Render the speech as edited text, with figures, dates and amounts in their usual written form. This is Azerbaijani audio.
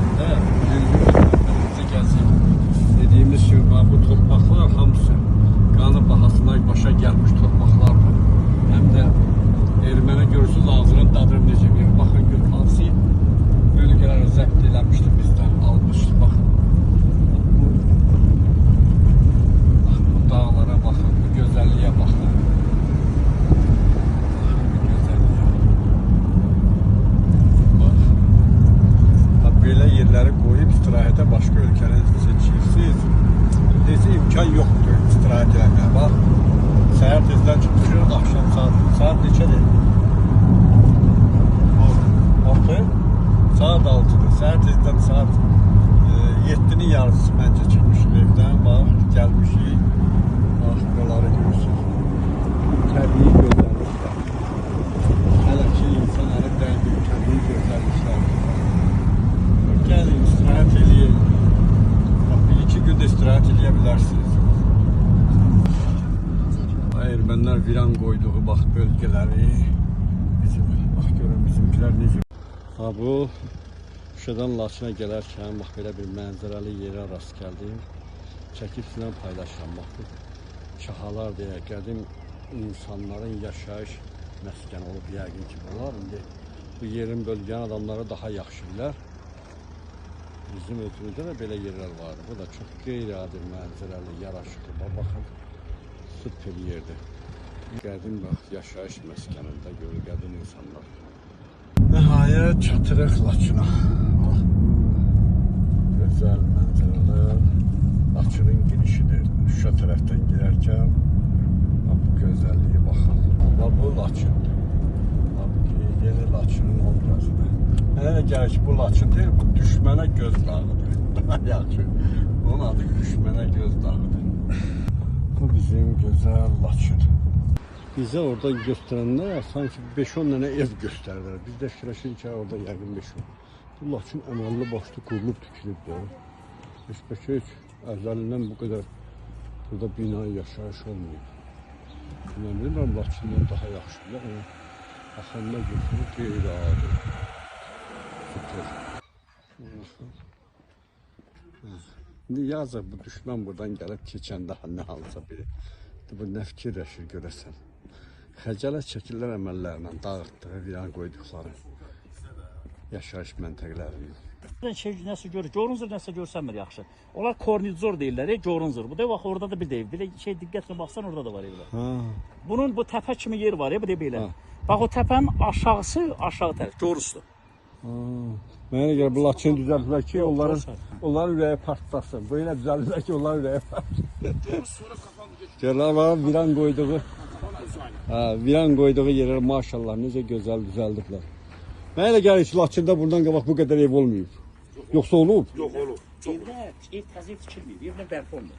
üzərində bizi gəlsin. Dediyimiz kimi bu torpaqlar hamısı qanı bahasına başa gəlmiş torpaqlardır. Həm də erməni görürsünüz ağzının dadını necə bir baxın gör hansı bölgələri zəbt eləmişdi bizdən almışdı baxın. Bu dağlara baxın, bu gözəlliyə baxın. Belə yerləri qoyub istirahətə başqa ölkələri seçirsiniz. Necə imkan yoxdur istirahət eləməyə. Bax, səhər tezdən çıxmışıq, axşam saat neçədir? 6? Saat 6'dır. Səhər tezdən saat 7'nin yarısı məncə çıxmışıq evdən. Bax, gəlmişik. Bax, buraları görürsünüz. Təbii gözəlliklər. Hələ ki, insan əli dəydiyi təbii gözəlliklər. Gəlin, istirahət eləyin. Bax, 1-2 gündə istirahət eləyə bilərsiniz. Ermənilər viran qoyduğu bax, bölgələri. Bax, görün, bizimkilər necə. Bu, Şuşadan Laçına gələrkən, bax, belə bir mənzərəli yerə rast gəldim. Çəkib sizlə paylaşıram. Bax, bu şahalar deyə, qədim insanların yaşayış məskəni olub yəqin ki, bunlar. İndi bu yerin, bölgənin adamları daha yaxşı bilər. Bizim ölkəmizdə də belə yerlər vardı. Bu da çox qeyri-adi mənzərəli, yaraşıqlı. Baxın, süper yerdir. Qədim bax, yaşayış məskənində görür qədim insanlar. Nəhayət çatırıq Laçına. Gözəl mənzərələr. Laçının girişidir. Şuşa tərəfdən girərkən bu gözəlliyi baxın. Bu Laçındır. Yeni Laçının obrazıdır. Mənə də gəlir ki, bu Laçın deyil, bu düşmənə göz dağıdır. Yaxşı, bunun adı düşmənə göz dağıdır. Bu bizim gözəl Laçın. Bizə orada göstərənlər sanki 5-10 dənə ev göstərirlər. Biz də fikirləşirik ki, orada yəqin 5-10. Bu Laçın əməlli başlı qurulub tükülübdür. Heç əvvəlindən bu qədər burada bina yaşayış olmuyor. Mən bilmirəm, Laçından daha yaxşıdır. Baxanda götürür, qeyri-adi. İndi yazıq bu düşmən buradan gəlib keçəndə nə halsa biri. Bu nə fikirləşir görəsən. Xəcalət çəkirlər əməllərlə dağıtdığı, viran qoyduqları yaşayış məntəqələrini. Nəsə görür, Corunzor nəsə görsənmir yaxşı. Onlar kornizor deyirlər, Corunzor. Bu da bax orada da bir də evdir. Diqqətlə baxsan orada da var evlər. Bunun bu təpə kimi yer var bu da belə. Bax o təpənin aşağısı aşağı tərəf, Corusdur. Mənə görə bu Laçını düzəldilər ki, onların ürəyi partlasın. Bu ilə düzəldilər ki, onların ürəyi partlasın. Görürlər var, viran qoyduğu yerləri maşallah necə gözəl düzəldiblər. Mənə elə gəlir ki, Laçında buradan qabaq bu qədər ev olmayıb. Yoxsa olub? Yox, olub. Ev təzə tikilməyib, evlə bərpa olunur.